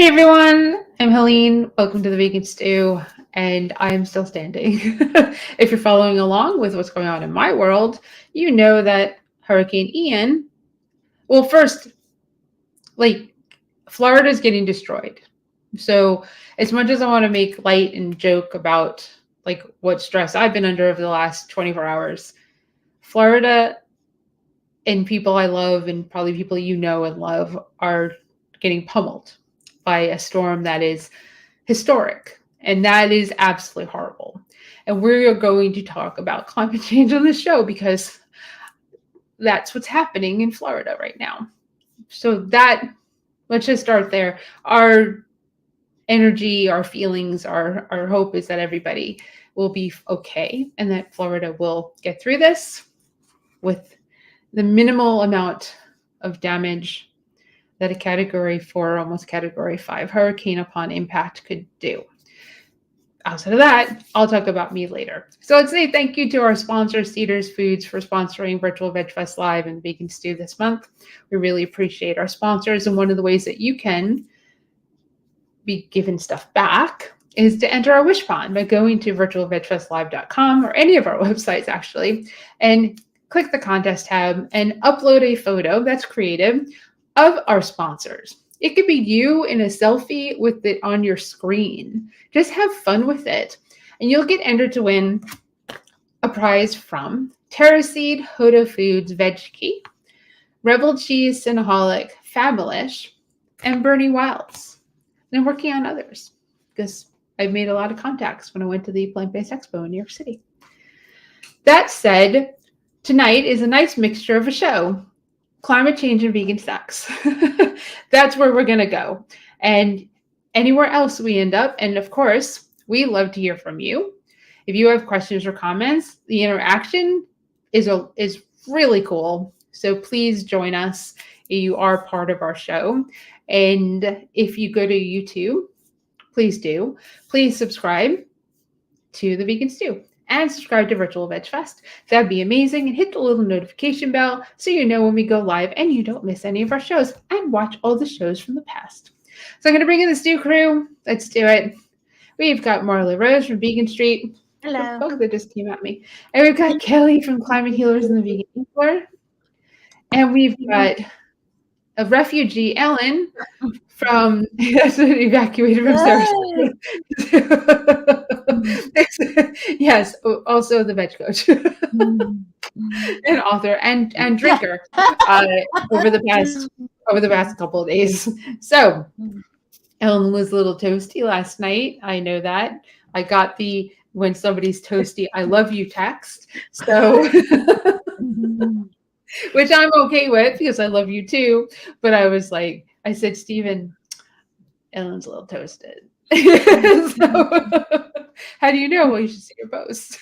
Hey everyone, I'm Helene. Welcome to the Vegan Stew, and I am still standing. If you're following along with what's going on in my world, you know that Hurricane Ian, well, first, like, Florida is getting destroyed. So, as much as I want to make light and joke about like what stress I've been under over the last 24 hours, Florida and people I love and probably people you know and love are getting pummeled by a storm that is historic. And that is absolutely horrible. And we're going to talk about climate change on the show because that's what's happening in Florida right now. So let's just start there. Our energy, our feelings, our hope is that everybody will be okay and that Florida will get through this with the minimal amount of damage that a Category 4, almost Category 5 hurricane upon impact could do. Outside of that, I'll talk about me later. So let's say thank you to our sponsor, Cedars Foods, for sponsoring Virtual Veg Fest Live and Vegan Stew this month. We really appreciate our sponsors, and one of the ways that you can be given stuff back is to enter our wish pond by going to virtualvegfestlive.com or any of our websites actually, and click the contest tab and upload a photo that's creative of our sponsors. It could be you in a selfie with it on your screen. Just have fun with it. And you'll get entered to win a prize from Terraseed, Hodo Foods, VegKey, Rebel Cheese, Cinnaholic, Fabulous, and Bernie Wilds. And I'm working on others because I've made a lot of contacts when I went to the Plant-Based Expo in New York City. That said, tonight is a nice mixture of a show. Climate change and vegan sex. That's where we're going to go. And anywhere else we end up. And of course, we love to hear from you. If you have questions or comments, the interaction is really cool. So please join us. You are part of our show. And if you go to YouTube, please do. Please subscribe to The Vegan Stew and subscribe to Virtual Veg Fest. That'd be amazing. And hit the little notification bell so you know when we go live and you don't miss any of our shows, and watch all the shows from the past. So I'm going to bring in the Stew crew. Let's do it. We've got Marla Rose from Vegan Street. Hello. Oh, that just came at me. And we've got Kelly from Climate Healers and the Vegan Healer. And we've got a refugee, Ellen, from evacuated from Sarasota. Yes, also the veg coach and author and drinker over the past couple of days. So Ellen was a little toasty last night. I know that. I got the when somebody's toasty, I love you text. So which I'm okay with because I love you too. But I was like, I said, Stephen, Ellen's a little toasted. So, how do you know? Well, you should see your post.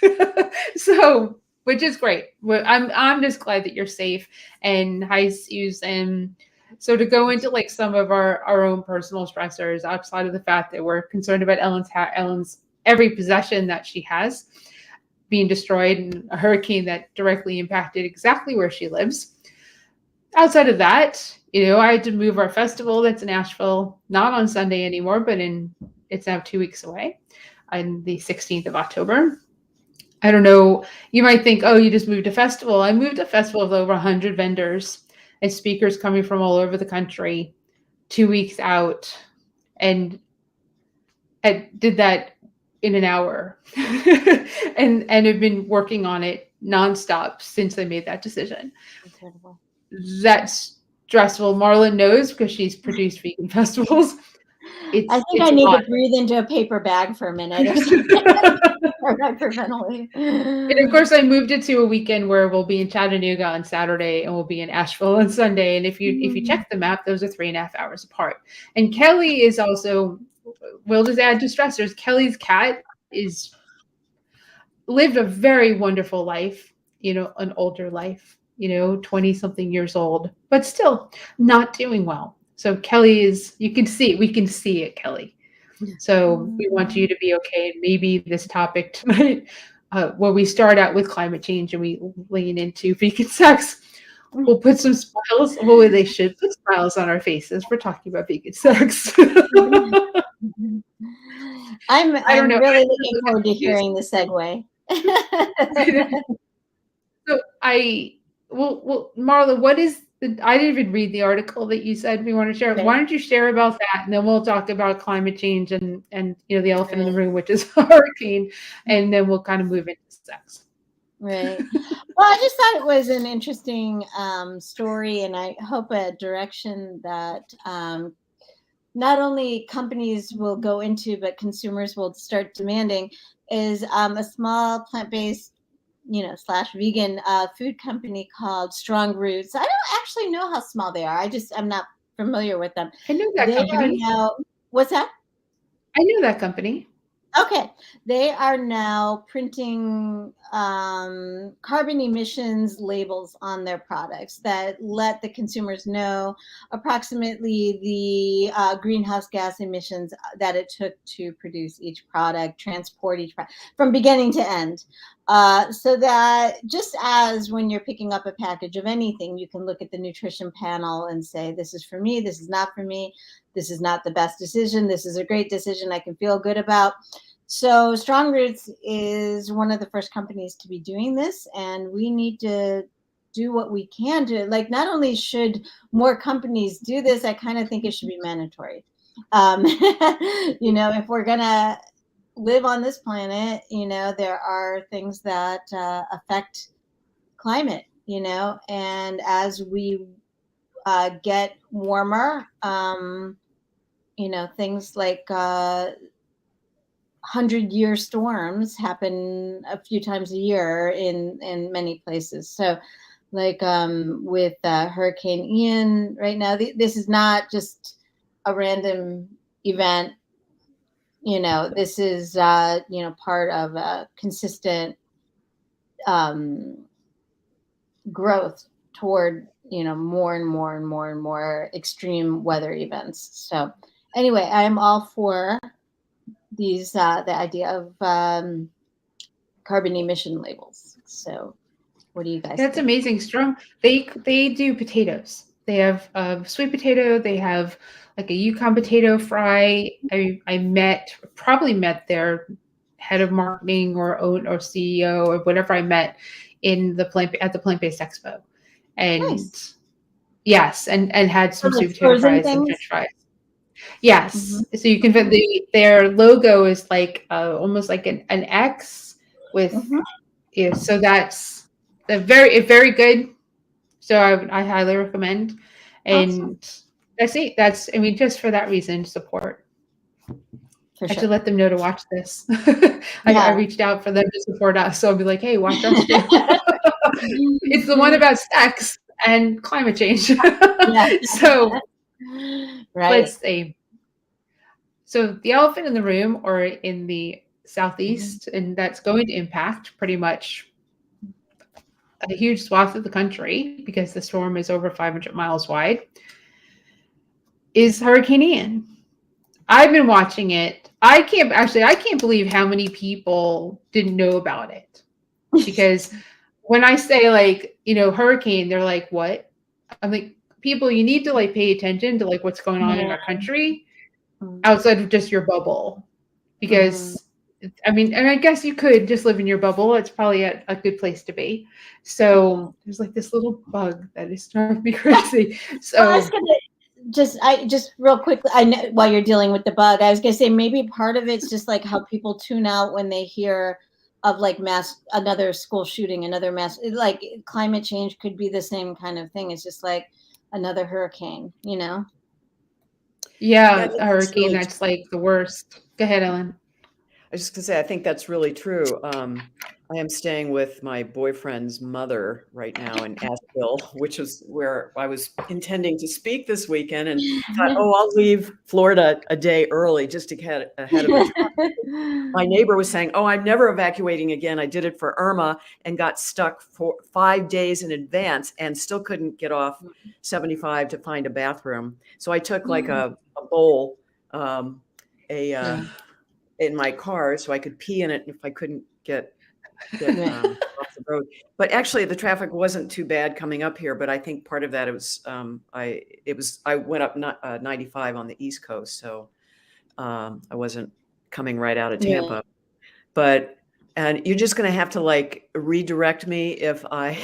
So, which is great. I'm just glad that you're safe and high seas. And so to go into like some of our own personal stressors outside of the fact that we're concerned about Ellen's every possession that she has being destroyed in a hurricane that directly impacted exactly where she lives. Outside of that, I had to move our festival that's in Asheville, not on Sunday anymore, but it's now 2 weeks away, on the 16th of October. I don't know, you might think, oh, you just moved a festival. I moved a festival of over 100 vendors and speakers coming from all over the country 2 weeks out, and I did that in an hour and have been working on it nonstop since I made that decision. Incredible. That's stressful. Marlon knows because she's produced vegan festivals. I think I need to breathe into a paper bag for a minute or something. And of course, I moved it to a weekend where we'll be in Chattanooga on Saturday and we'll be in Asheville on Sunday. And if you check the map, those are 3.5 hours apart. And Kelly is also, we'll just add to stressors. Kelly's cat lived a very wonderful life, an older life, 20 something years old, but still not doing well. So Kelly we can see it, Kelly. So we want you to be okay. Maybe this topic tonight, where we start out with climate change and we lean into vegan sex, we'll put some smiles. Well, they should put smiles on our faces. We're talking about vegan sex. I'm I don't know. really looking forward to hearing the segue. So well, Marla, what is I didn't even read the article that you said we want to share. Right. Why don't you share about that, and then we'll talk about climate change and the elephant in the room, which is hurricane, and then we'll kind of move into sex. Right. Well, I just thought it was an interesting story, and I hope a direction that not only companies will go into, but consumers will start demanding, is a small plant-based, / vegan food company called Strong Roots. I don't actually know how small they are. I'm not familiar with them. I know that They company. are now, what's that? I know that company. Okay, they are now printing carbon emissions labels on their products that let the consumers know approximately the greenhouse gas emissions that it took to produce each product, transport each product from beginning to end. So that just as when you're picking up a package of anything, you can look at the nutrition panel and say, this is for me, this is not for me, this is not the best decision, this is a great decision I can feel good about. So Strong Roots is one of the first companies to be doing this, and we need to do what we can to, like, not only should more companies do this, I kind of think it should be mandatory. If we're gonna live on this planet, there are things that affect climate, and as we get warmer, things like 100-year storms happen a few times a year in many places. So like with Hurricane Ian right now, this is not just a random event. This is part of a consistent growth toward more and more and more and more extreme weather events. So anyway, I am all for these the idea of carbon emission labels. So what do you guys That's think? amazing. Strong. They do potatoes. They have sweet potato. They have like a Yukon potato fry. I probably met their head of marketing or CEO or whatever I met at the Plant-Based Expo, and Nice. yes, and had some So sweet potato fries and French fries. Yes, so you can their logo is like almost like an X with so that's very good. So I highly recommend, and that's it. That's just for that reason, support. For I sure. have to let them know to watch this. I reached out for them to support us, so I'll be like, hey, watch us too. It's the one about sex and climate change. So right. let's see. So the elephant in the room, or in the southeast, and that's going to impact pretty much a huge swath of the country because the storm is over 500 miles wide, is Hurricane Ian. I've been watching it. I can't believe how many people didn't know about it. Because when I say hurricane, they're like, what? I'm like, people, you need to pay attention to what's going on in our country outside of just your bubble. Because and I guess you could just live in your bubble. It's probably a good place to be. So there's this little bug that is driving me crazy. So well, I was gonna just real quickly, I know while you're dealing with the bug, I was gonna say maybe part of it's just like how people tune out when they hear of another school shooting, another mass, like climate change could be the same kind of thing. It's just like another hurricane, Yeah, a hurricane, really that's like the worst. Go ahead, Ellen. I was just gonna say, I think that's really true. I am staying with my boyfriend's mother right now in Asheville, which is where I was intending to speak this weekend, and thought, I'll leave Florida a day early just to get ahead of it. My neighbor was saying, I'm never evacuating again. I did it for Irma and got stuck for 5 days in advance and still couldn't get off 75 to find a bathroom. So I took like a bowl, in my car so I could pee in it if I couldn't get off the the road. But actually, the traffic wasn't too bad coming up here. But I think part of that it was I went up 95 on the East Coast, so I wasn't coming right out of Yeah. Tampa. But and you're just going to have to like redirect me if I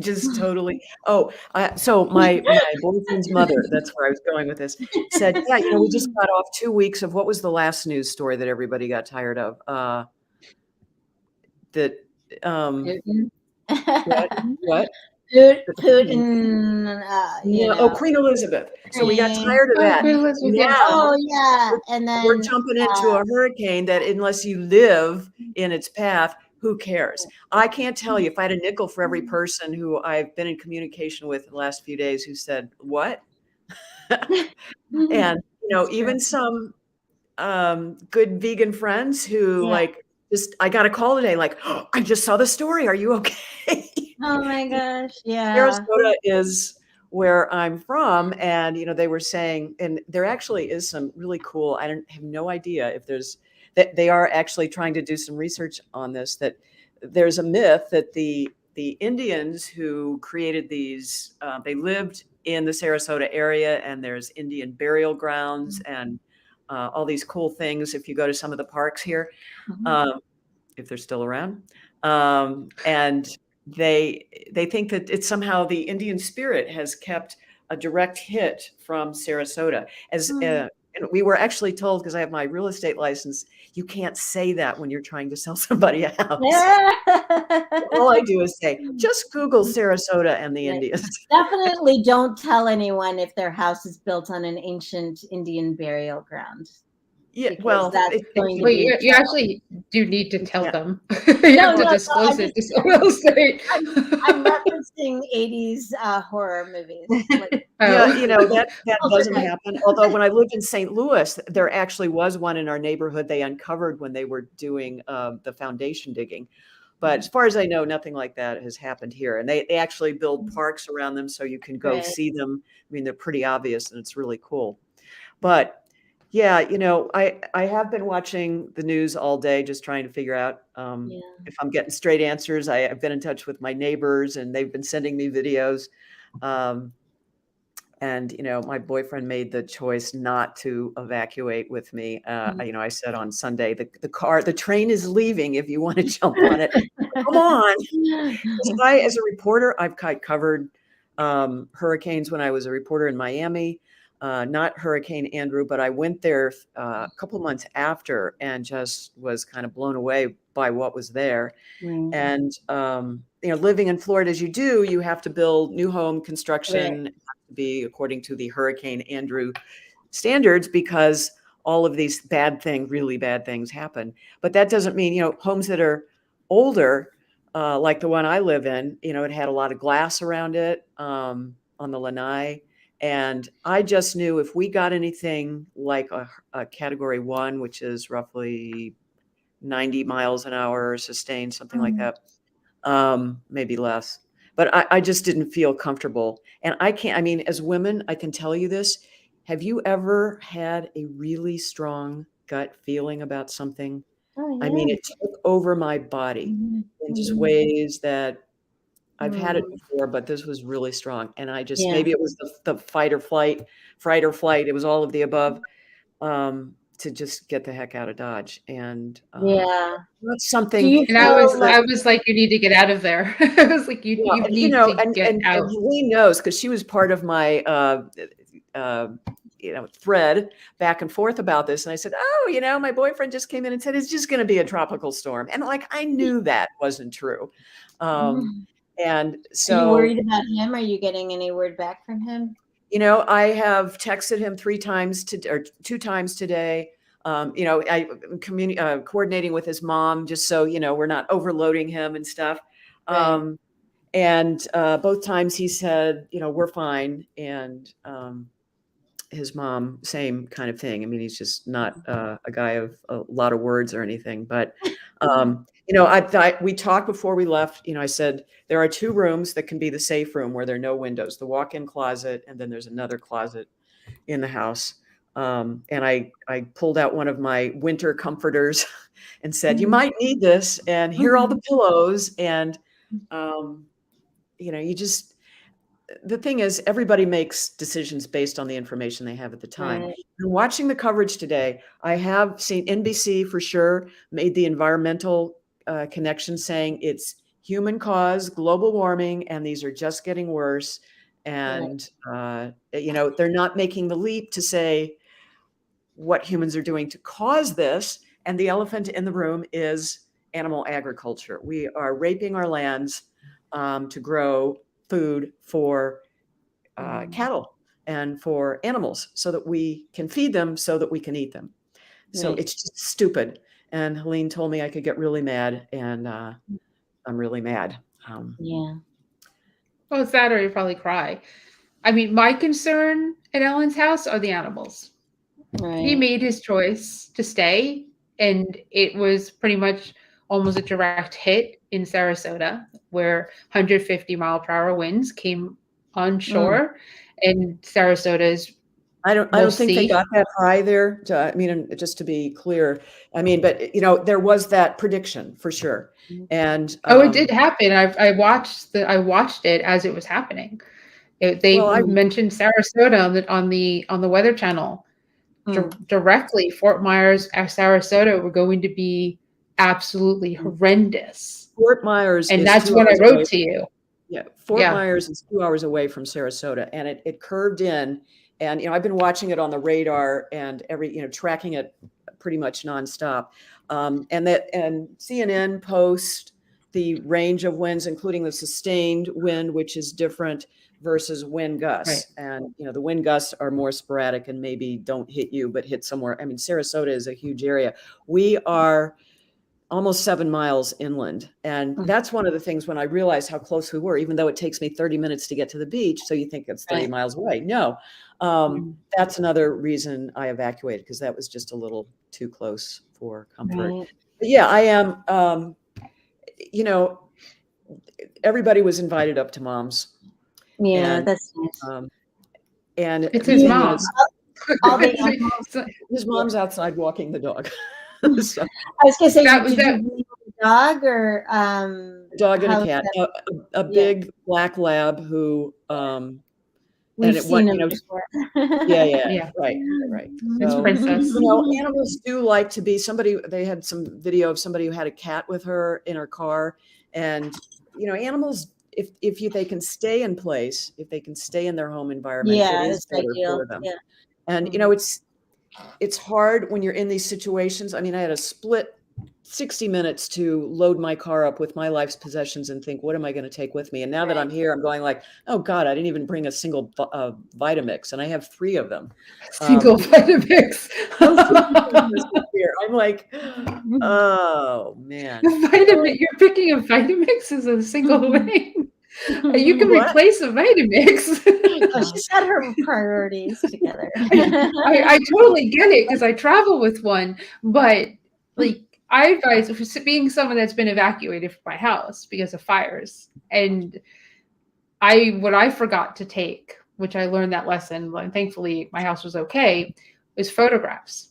just totally. Oh, so my boyfriend's mother, that's where I was going with this, said, yeah, we just got off 2 weeks of what was the last news story that everybody got tired of? That Putin. what? Putin, Queen Elizabeth. So we got Queen. tired of that. Queen Elizabeth, yeah. Now Oh yeah, and then we're jumping into a hurricane that unless you live in its path, who cares? I can't tell you if I had a nickel for every person who I've been in communication with in the last few days who said, what? And, even some good vegan friends who I got a call today, like, oh, I just saw the story. Are you okay? Oh my gosh. Yeah. Sarasota is where I'm from. And, they were saying, and there actually is some really cool, I have no idea if that they are actually trying to do some research on this, that there's a myth that the Indians who created these, they lived in the Sarasota area, and there's Indian burial grounds and all these cool things if you go to some of the parks here, if they're still around. And they think that it's somehow the Indian spirit has kept a direct hit from Sarasota. And we were actually told, because I have my real estate license, you can't say that when you're trying to sell somebody a house. All I do is say, just Google Sarasota and the Indians. Definitely don't tell anyone if their house is built on an ancient Indian burial ground. Yeah, Because well, that's going to be you actually do need to tell Yeah. them. You have to no, disclose I'm it to real estate. I'm referencing 80s horror movies. Like, Yeah, Oh. that doesn't happen. Although when I lived in St. Louis, there actually was one in our neighborhood they uncovered when they were doing the foundation digging. But as far as I know, nothing like that has happened here. And they actually build parks around them so you can go Right. see them. I mean, they're pretty obvious and it's really cool. But yeah, I have been watching the news all day, just trying to figure out if I'm getting straight answers. I've been in touch with my neighbors and they've been sending me videos. And, my boyfriend made the choice not to evacuate with me. I said on Sunday, the train is leaving if you want to jump on it. Come on. As a reporter, I've covered hurricanes when I was a reporter in Miami. Not Hurricane Andrew, but I went there a couple of months after and just was kind of blown away by what was there. And, living in Florida as you do, you have to build new home construction, have to be according to the Hurricane Andrew standards, because all of these really bad things happen. But that doesn't mean, homes that are older, like the one I live in, it had a lot of glass around it on the Lanai. And I just knew if we got anything like a category 1, which is roughly 90 miles an hour sustained, something like that, maybe less. But I just didn't feel comfortable. And as women, I can tell you this. Have you ever had a really strong gut feeling about something? Oh, yeah. I mean, it took over my body in just ways that I've had it before, but this was really strong. And I just, maybe it was the fight or flight. It was all of the above, to just get the heck out of Dodge. And that's something. And I was like, you need to get out of there. I was like, you need to get out. And Lee knows, because she was part of my, thread back and forth about this. And I said, oh, my boyfriend just came in and said, it's just going to be a tropical storm. And I knew that wasn't true. And so, are you worried about him? Are you getting any word back from him? I have texted him 2 times today. I'm coordinating with his mom just so, we're not overloading him and stuff. Right. And both times he said, we're fine. And his mom, same kind of thing. I mean, he's just not a guy of a lot of words or anything, but we talked before we left. I said there are 2 rooms that can be the safe room where there are no windows, the walk-in closet, and then there's another closet in the house. And I pulled out one of my winter comforters and said, you might need this, and here are all the pillows. And You just, the thing is, everybody makes decisions based on the information they have at the time. Right. And watching the coverage today, I have seen NBC for sure made the environmental connection, saying it's human caused global warming, and these are just getting worse. And they're not making the leap to say what humans are doing to cause this. And the elephant in the room is animal agriculture. We are raping our lands to grow food for cattle and for animals so that we can feed them, so that we can eat them. So Right. it's just stupid. And Helene told me I could get really mad, and I'm really mad. Yeah. Well, it's that or you probably cry. I mean, my concern at Ellen's house are the animals. He Right. made his choice to stay, and it was pretty much almost a direct hit in Sarasota, where 150-mile-per-hour winds came on shore, and Sarasota is I don't think they mostly. got that high there. I mean, and just to be clear, I mean, but there was that prediction for sure. And Oh, it did happen. I watched it as it was happening. They well, mentioned Sarasota on the Weather Channel. Directly, Fort Myers and Sarasota were going to be absolutely horrendous. Fort Myers, And is that's 2 what I hours wrote away. to you. Yeah, Fort Yeah. Myers is 2 hours away from Sarasota, and it curved in. And I've been watching it on the radar and tracking it pretty much nonstop. And CNN post the range of winds, including the sustained wind, which is different versus wind gusts. Right. And the wind gusts are more sporadic and maybe don't hit you, but hit somewhere. I mean, Sarasota is a huge area. We are almost 7 miles inland. And that's one of the things when I realized how close we were, even though it takes me 30 minutes to get to the beach. So you think it's 30 miles away. No, that's another reason I evacuated, because that was just a little too close for comfort. Right. But yeah, I am, everybody was invited up to Mom's. Yeah, And, that's nice. And It's his the thing mom. is, All the animals. his mom's outside walking the dog. So, I was gonna say, That was did that- you leave a dog or a dog and how a is cat, that? a big black lab who, We've it seen was, them before. Yeah. right. It's So, Princess. animals do like to be they had some video of somebody who had a cat with her in her car. And, animals, if they can stay in place, if they can stay in their home environment, Yeah, it is it's better ideal. for them. Yeah. And, it's hard when you're in these situations. I mean, I had a split 60 minutes to load my car up with my life's possessions and think, what am I going to take with me? And now that I'm here, I'm going like, oh God, I didn't even bring a single Vitamix, and I have 3 of them. Single Vitamix. I'm like, oh man. You're picking a Vitamix as a single thing. You can What? replace a Vitamix. Oh, she's got her priorities together. I totally get it because I travel with one, but like I advise, being someone that's been evacuated from my house because of fires, and what I forgot to take, which I learned that lesson, and thankfully my house was okay, was photographs,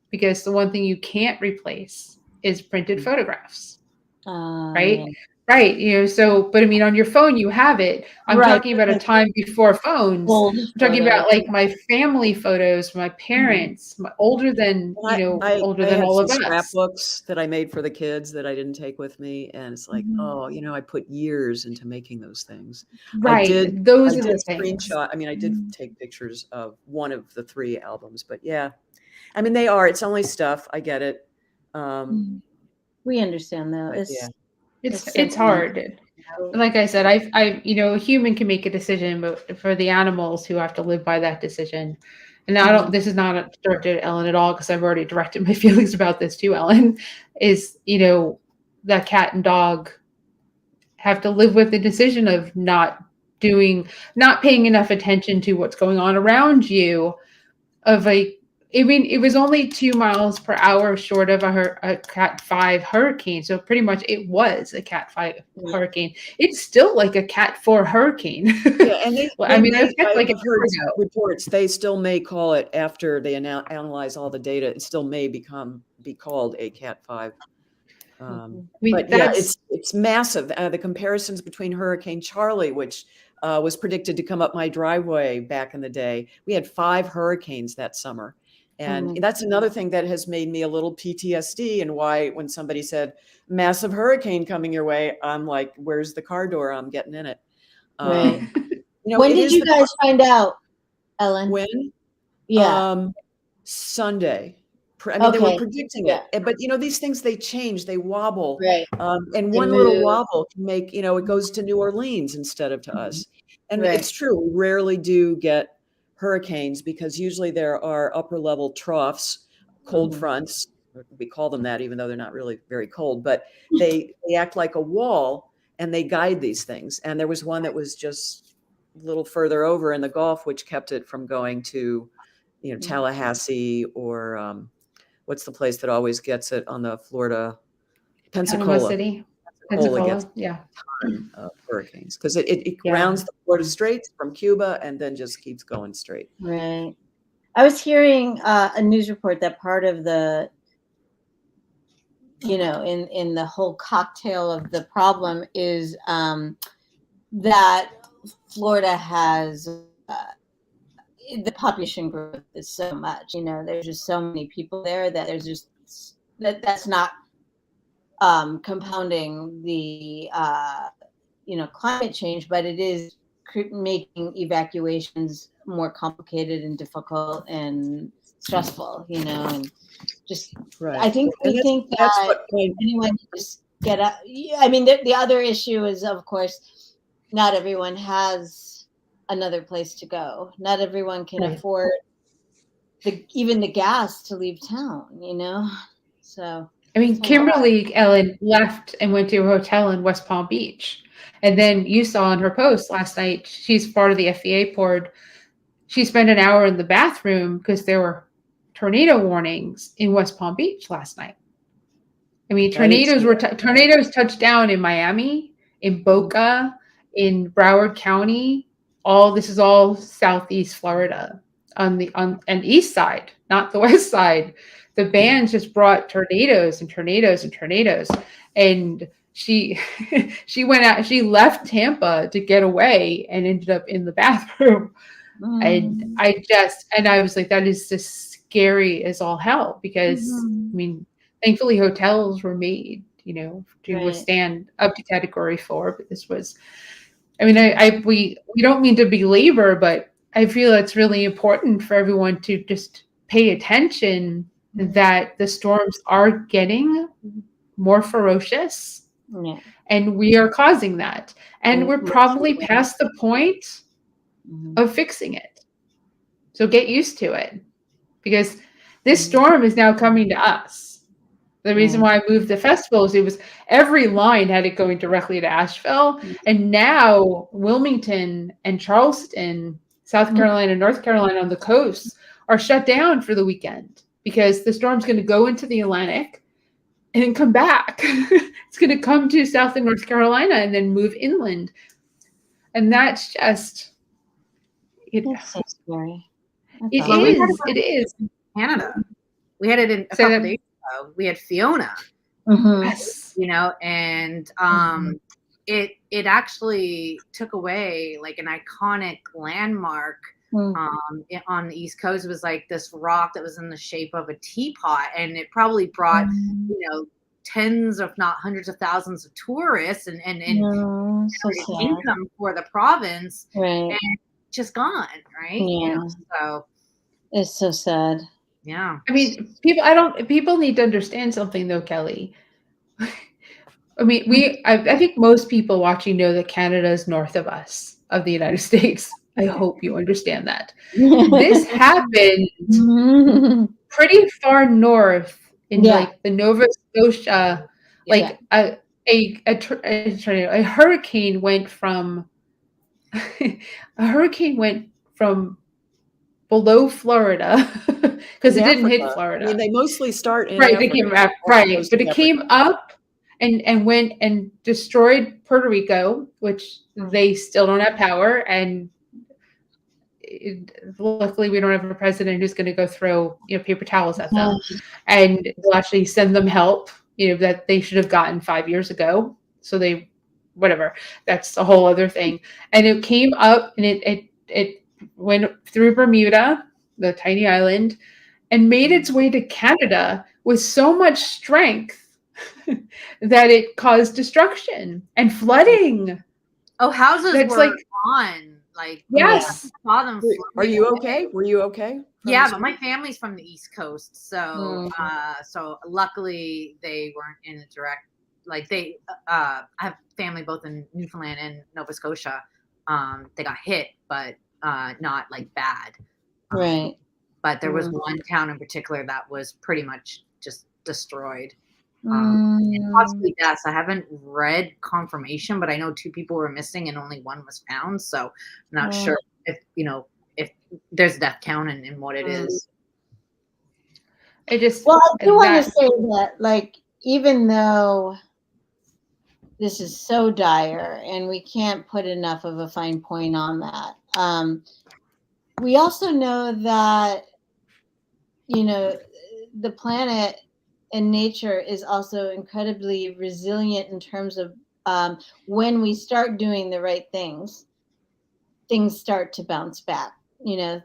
because the one thing you can't replace is printed photographs, right? Yeah. Right. But I mean, on your phone, you have it. I'm Right. talking about a time before phones. Old I'm talking photos. about like my family photos, my parents, older than, older I than had all of some us. scrapbooks that I made for the kids that I didn't take with me. And it's like, oh, I put years into making those things. Right. Those I are did the things. screenshot. I mean, I did take pictures of one of the 3 albums, but yeah, I mean, it's only stuff. I get it. We understand though. But yeah. It's hard. Like I said, a human can make a decision, but for the animals who have to live by that decision, and this is not directed at Ellen at all, because I've already directed my feelings about this to Ellen, is, that cat and dog have to live with the decision of not paying enough attention to what's going on around you. It was only 2 miles per hour short of a Cat 5 hurricane. So pretty much it was a Cat 5 hurricane. It's still like a Cat 4 hurricane. Yeah, and I've heard reports. They still may call it, after they analyze all the data, it still may be called a Cat 5. I mean, But yeah, that's it's massive. The comparisons between Hurricane Charlie, which was predicted to come up my driveway back in the day. We had 5 hurricanes that summer. And that's another thing that has made me a little PTSD, and why when somebody said massive hurricane coming your way, I'm like, where's the car door? I'm getting in it. Right. It When did is you guys find out, Ellen? when? Yeah. Sunday. I mean, they were Okay. predicting Yeah. it, but these things, they change, they wobble. Right. And They one little move. wobble can make, it goes to New Orleans instead of to us. And Right. it's true, we rarely do get hurricanes because usually there are upper level troughs, cold fronts. We call them that, even though they're not really very cold, but they act like a wall and they guide these things. And there was one that was just a little further over in the Gulf, which kept it from going to, Tallahassee, or what's the place that always gets it on the Florida? Panama Pensacola. City. Pensacola gets Pensacola, yeah. a ton of hurricanes because it Yeah. rounds the Florida Straits from Cuba and then just keeps going straight. Right. I was hearing a news report that part of the, in the whole cocktail of the problem is that Florida has the population growth is so much. There's just so many people there that there's just that's not compounding the climate change, but it is making evacuations more complicated and difficult and stressful. And just Right. I think we think that anyone can just get up. I mean, the other issue is, of course, not everyone has another place to go. Not everyone can afford even the gas to leave town. So. I mean, Kimberly Ellen left and went to a hotel in West Palm Beach. And then you saw in her post last night, she's part of the FEA board. She spent an hour in the bathroom because there were tornado warnings in West Palm Beach last night. I mean, tornadoes touched down in Miami, in Boca, in Broward County. This is all Southeast Florida on east side, not the west side. The band just brought tornadoes and tornadoes and tornadoes. And she went out, she left Tampa to get away and ended up in the bathroom. And I was like, that is just scary as all hell, because I mean, thankfully hotels were made, to withstand up to Category 4, but this was, I mean, we don't mean to belabor, but I feel it's really important for everyone to just pay attention that the storms are getting more ferocious, and we are causing that. And we're probably past the point of fixing it. So get used to it, because this storm is now coming to us. The reason why I moved the festivals, it was every line had it going directly to Asheville. And now Wilmington and Charleston, South Carolina, North Carolina on the coast are shut down for the weekend, because the storm's going to go into the Atlantic and then come back. It's going to come to South and North Carolina and then move inland. And that's just, That's so scary. It is. Canada. We had it in a couple days ago. We had Fiona. Yes. And it actually took away like an iconic landmark on the East Coast. It was like this rock that was in the shape of a teapot, and it probably brought tens, if not hundreds of thousands of tourists and income for the province, and just gone, right? So it's so sad. Yeah. I mean, people need to understand something though, Kelly. I mean, I think most people watching know that Canada is north of us, of the United States. I hope you understand that. This happened pretty far north in like the Nova Scotia, like a hurricane went from below Florida, because it didn't hit Florida. I mean, they mostly start in Africa. But it came up and went and destroyed Puerto Rico, which they still don't have power. And luckily, we don't have a president who's going to go throw paper towels at them, and will actually send them help that they should have gotten 5 years ago. So they, whatever, that's a whole other thing. And it came up and it went through Bermuda, the tiny island, and made its way to Canada with so much strength that it caused destruction and flooding. Oh, houses That's were like, gone. Like, yes. I saw them. Are you okay? Were you okay? Yeah, but my family's from the East Coast, so Mhm. so luckily they weren't in a direct, like they I have family both in Newfoundland and Nova Scotia. They got hit, but not like bad. Right. But there was Mm. one town in particular that was pretty much just destroyed. And Mm. possibly deaths. I haven't read confirmation, but I know 2 people were missing and only 1 was found. So I'm not Oh. sure if there's a death count and what it Mm. is. It just, Well, I do want to that, say that, like, even though this is so dire and we can't put enough of a fine point on that, we also know that, the planet and nature is also incredibly resilient in terms of when we start doing the right things start to bounce back.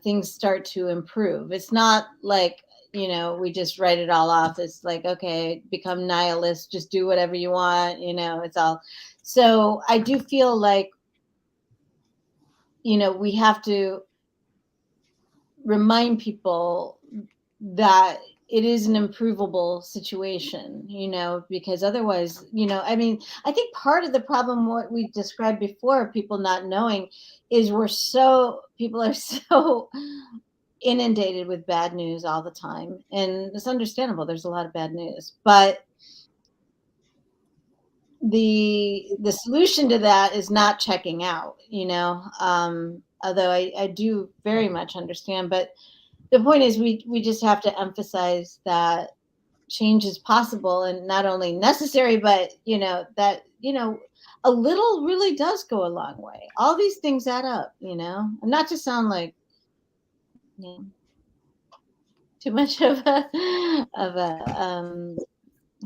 Things start to improve. It's not like, we just write it all off. It's like, okay, become nihilist, just do whatever you want. It's all. So I do feel like, we have to remind people that it is an improvable situation, because otherwise, I mean, I think part of the problem, what we described before, people not knowing, is people are so inundated with bad news all the time. And it's understandable. There's a lot of bad news, but the solution to that is not checking out, although I do very much understand, but the point is we just have to emphasize that change is possible and not only necessary, but that a little really does go a long way. All these things add up, and not to sound like too much of a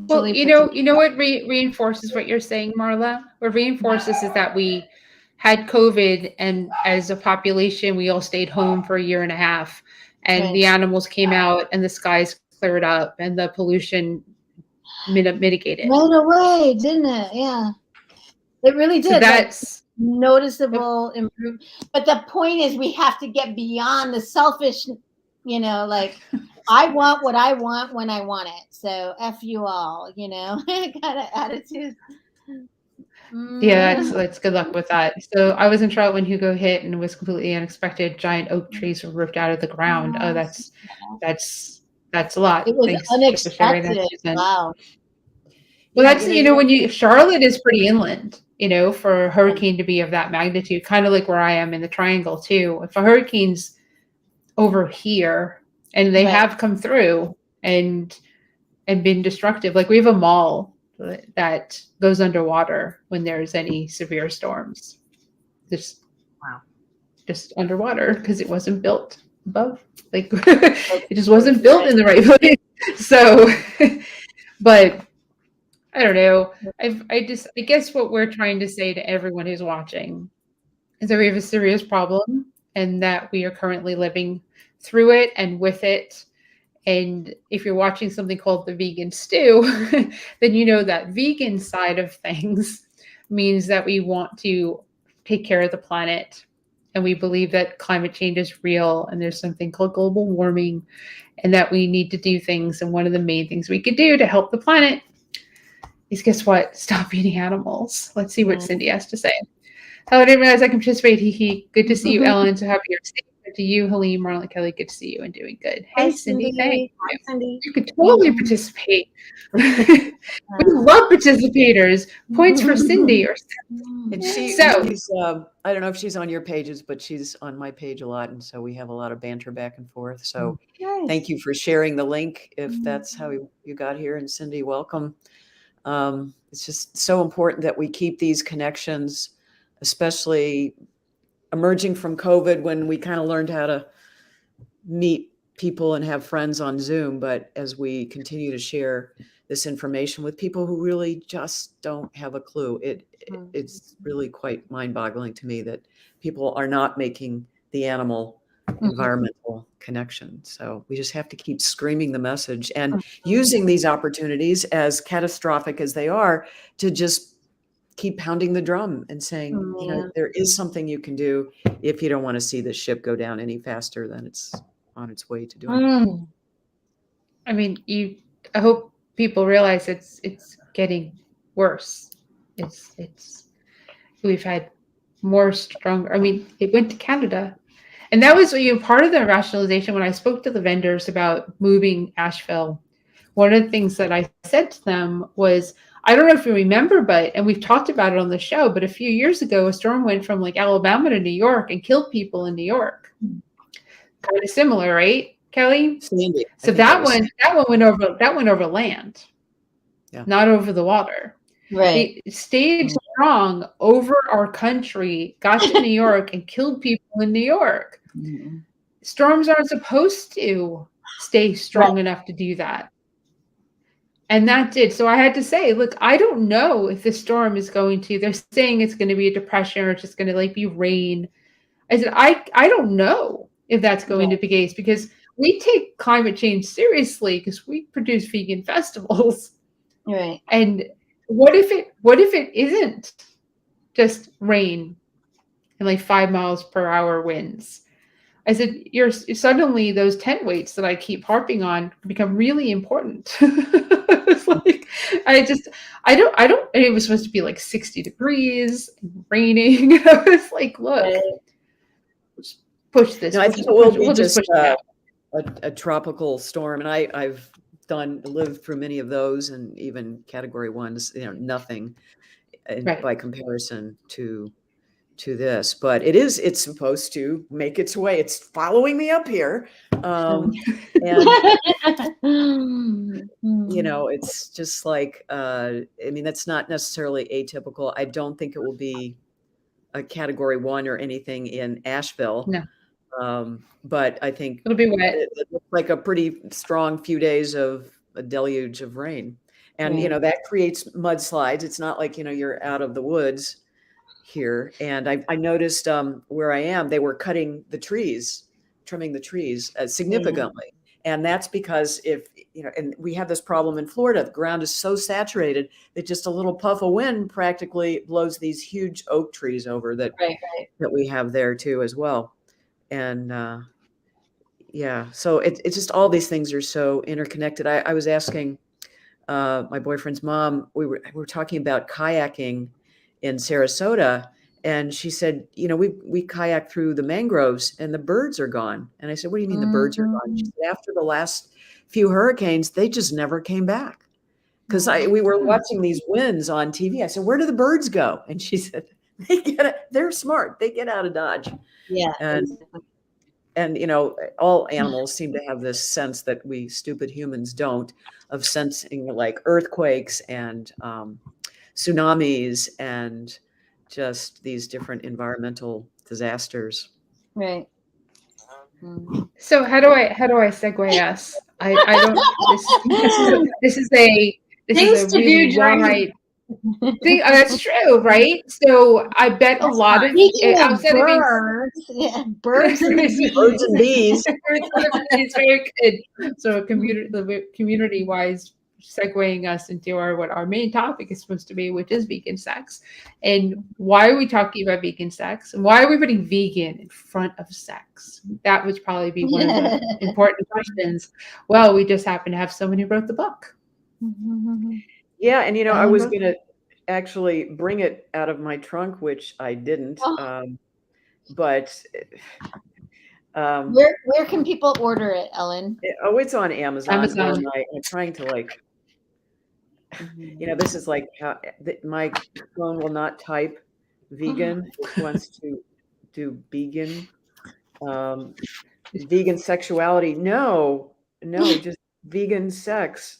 well, Julie what reinforces what you're saying, Marla? What reinforces is that we had COVID, and as a population, we all stayed home for a year and a half, and Right. the animals came out, and the skies cleared up, and the pollution mitigated. right away, didn't it? Yeah, it really So did. Like, that's noticeable improvement. But the point is, we have to get beyond the selfish, like, I want what I want when I want it. So F you all, kind of attitude. yeah, that's good luck with that. So I was in Charlotte when Hugo hit, and it was completely unexpected. Giant oak trees were ripped out of the ground. Oh, that's a lot. It was Thanks for sharing that, unexpected. Susan. Wow. Well, Yeah, that's, Charlotte is pretty inland, for a hurricane to be of that magnitude, kind of like where I am in the Triangle too. If a hurricane's over here and they Right. have come through and been destructive, like we have a mall that goes underwater when there's any severe storms. Just Wow. just underwater because it wasn't built above. Like it just wasn't built in the right place. So, but I don't know. I guess what we're trying to say to everyone who's watching is that we have a serious problem and that we are currently living through it and with it. And if you're watching something called The Vegan Stew, then you know that vegan side of things means that we want to take care of the planet. And we believe that climate change is real and there's something called global warming and that we need to do things. And one of the main things we could do to help the planet is, guess what? Stop eating animals. Let's see what Cindy has to say. Hello, I didn't realize I can participate. Good to see you, Ellen. So happy you're safe. Good to you, Helene, Marla, Kelly. Good to see you and doing good. Hey, Hi, Cindy. Thanks. Hi, Cindy. You could totally participate. We love participators. Points for Cindy. And she's I don't know if she's on your pages, but she's on my page a lot. And so we have a lot of banter back and forth. So Nice. thank you for sharing the link if that's how you got here. And Cindy, welcome. It's just so important that we keep these connections, especially emerging from COVID when we kind of learned how to meet people and have friends on Zoom. But as we continue to share this information with people who really just don't have a clue. It's really quite mind-boggling to me that people are not making the animal environmental connection. So we just have to keep screaming the message and using these opportunities, as catastrophic as they are, to just keep pounding the drum and saying, you know, there is something you can do if you don't want to see the ship go down any faster than it's on its way to doing. I mean, I hope people realize it's getting worse. We've had more stronger. I mean, it went to Canada, and that was part of the rationalization when I spoke to the vendors about moving Asheville. One of the things that I said to them was, I don't know if you remember, and we've talked about it on the show, but a few years ago, a storm went from like Alabama to New York and killed people in New York. Kind of similar, right, Kelly? Sandy. So that one went over land, not over the water. Right. It stayed strong over our country, got to New York and killed people in New York. Storms aren't supposed to stay strong enough to do that. And that did. So I had to say, look, I don't know if this storm is going to, they're saying it's going to be a depression or it's just going to like be rain. I said, I don't know if that's going to be the case, because we take climate change seriously because we produce vegan festivals. Right. And what if it isn't just rain and like 5 miles per hour winds? I said, suddenly those tent weights that I keep harping on become really important. It's like, I don't, and it was supposed to be like 60 degrees and raining. I was like, look, let's push this. No, I think it will be just a tropical storm. And I've lived through many of those, and even category ones, nothing by comparison to this, but it's supposed to make its way. It's following me up here. And it's just like, I mean, that's not necessarily atypical. I don't think it will be a category 1 or anything in Asheville. No. But I think it'll be wet. It looks like a pretty strong few days of a deluge of rain. And, that creates mudslides. It's not like, you're out of the woods here. And I noticed where I am, they were cutting the trees, trimming the trees significantly. And that's because and we have this problem in Florida, the ground is so saturated that just a little puff of wind practically blows these huge oak trees over that we have there too as well. And so it's just all these things are so interconnected. I was asking my boyfriend's mom, we were talking about kayaking in Sarasota, and she said, we kayak through the mangroves and the birds are gone. And I said, what do you mean the birds are gone? She said, after the last few hurricanes, they just never came back. Because we were watching these winds on TV. I said, where do the birds go? And she said, they're smart. They get out of Dodge. Yeah. And all animals seem to have this sense that we stupid humans don't, of sensing like earthquakes and tsunamis and just these different environmental disasters. Right. So how do I segue us? I don't. This is a really wide thing. That's true, right? So I bet a lot of outside of birds and bees. It's very good. So community-wise, segueing us into what our main topic is supposed to be, which is vegan sex. And why are we talking about vegan sex? And why are we putting vegan in front of sex? That would probably be one of the important questions. Well, we just happen to have someone who wrote the book. Yeah, and I was going to actually bring it out of my trunk, which I didn't. But where can people order it, Ellen? It's on Amazon. I'm trying to this is like how my phone will not type vegan. It wants to do vegan. Vegan sexuality. No, just vegan sex.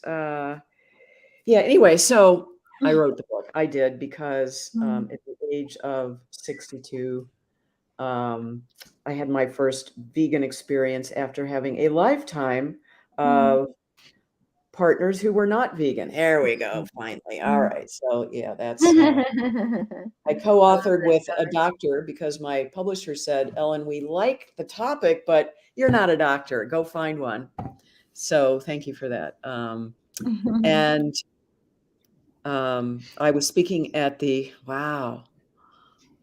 Anyway, so I wrote the book. I did because at the age of 62, I had my first vegan experience after having a lifetime of partners who were not vegan. There we go. Finally. All right. So yeah, that's, I co-authored with a doctor because my publisher said, Ellen, we like the topic, but you're not a doctor. Go find one. So thank you for that. And I was speaking at the, wow,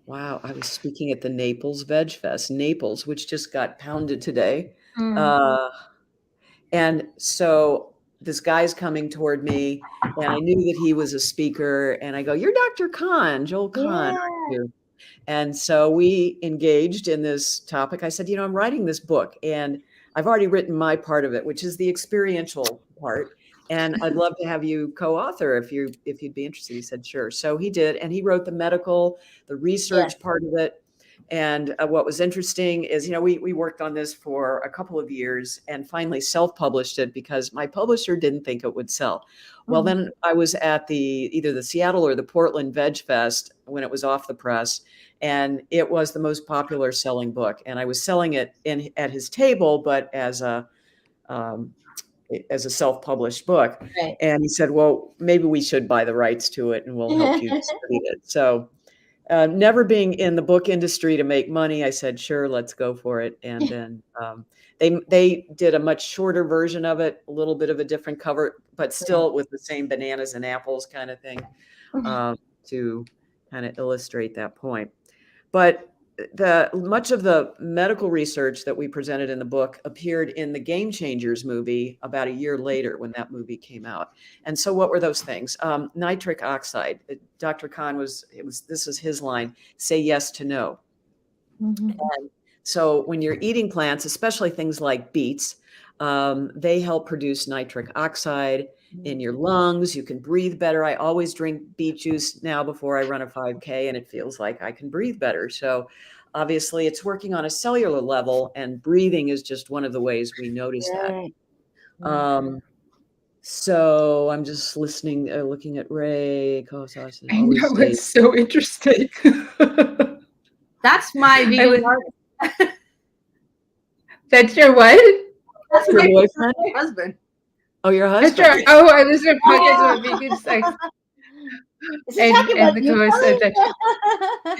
I was speaking at the Naples Veg Fest, Naples, which just got pounded today. And so this guy's coming toward me, and I knew that he was a speaker, and I go, you're Dr. Kahn, Joel Kahn, aren't you? And so we engaged in this topic. I said, I'm writing this book, and I've already written my part of it, which is the experiential part. And I'd love to have you co-author if you'd be interested. He said, sure. So he did. And he wrote the research part of it. And what was interesting is, we worked on this for a couple of years and finally self-published it because my publisher didn't think it would sell. Well, then I was at either the Seattle or the Portland Veg Fest when it was off the press, and it was the most popular selling book. And I was selling it at his table, but as a self-published book. Right. And he said, well, maybe we should buy the rights to it and we'll help you distribute it. So never being in the book industry to make money, I said, sure, let's go for it. And then they did a much shorter version of it, a little bit of a different cover, but still with the same bananas and apples kind of thing to kind of illustrate that point. But much of the medical research that we presented in the book appeared in the Game Changers movie about a year later when that movie came out. And so what were those things? Nitric oxide. Dr. Kahn this is his line, say yes to no. And so when you're eating plants, especially things like beets, they help produce nitric oxide in your lungs. You can breathe better. I always drink beet juice now before I run a 5K, and it feels like I can breathe better. So obviously it's working on a cellular level, and breathing is just one of the ways we notice that. So I'm just listening, looking at Ray. It's so interesting. That's my vegan art. That's your what? That's your boyfriend? My husband. Oh, your husband. That's right. Oh, I listen to podcasts about vegan sex. And the co-host said that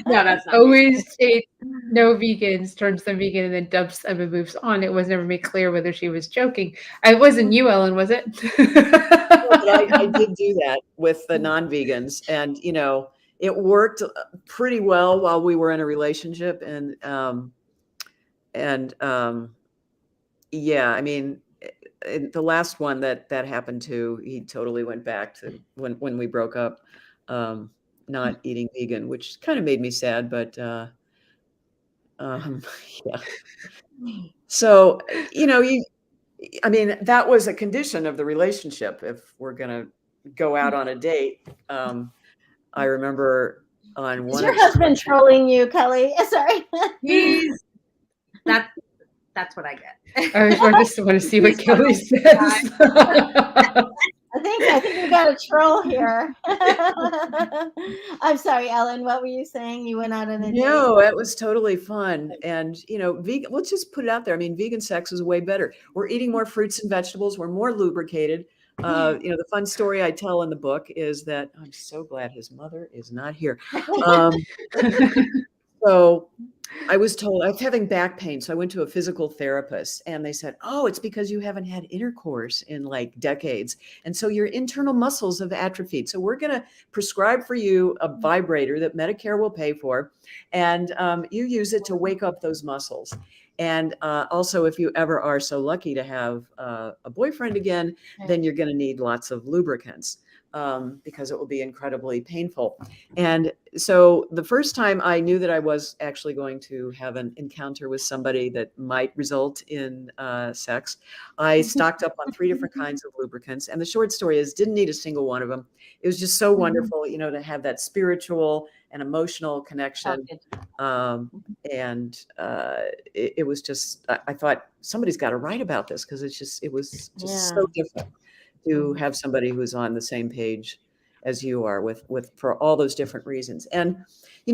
No, that's not always states no vegans, turns them vegan, and then dumps them and moves on. It was never made clear whether she was joking. It wasn't you, Ellen, was it? I did do that with the non-vegans, and it worked pretty well while we were in a relationship, and yeah, I mean, the last one that happened to, he totally went back to when we broke up, not eating vegan, which kind of made me sad, but yeah. So, I mean, that was a condition of the relationship. If we're going to go out on a date, I remember on one. Is your husband trolling you, Kelly? Sorry. That's what I get. I just want to see what Kelly says. I think we got a troll here. I'm sorry, Ellen. What were you saying? You went out on a date? No, it was totally fun. And, vegan, let's just put it out there. I mean, vegan sex is way better. We're eating more fruits and vegetables. We're more lubricated. The fun story I tell in the book is that I'm so glad his mother is not here. So I was told I was having back pain. So I went to a physical therapist, and they said, oh, it's because you haven't had intercourse in like decades. And so your internal muscles have atrophied. So we're going to prescribe for you a vibrator that Medicare will pay for. And you use it to wake up those muscles. And also, if you ever are so lucky to have a boyfriend again, then you're going to need lots of lubricants. Because it will be incredibly painful. And so the first time I knew that I was actually going to have an encounter with somebody that might result in sex, I stocked up on 3 different kinds of lubricants. And the short story is, didn't need a single one of them. It was just so wonderful, to have that spiritual and emotional connection. It was just, I thought somebody's got to write about this, because it was just so different to have somebody who's on the same page as you are with for all those different reasons. And,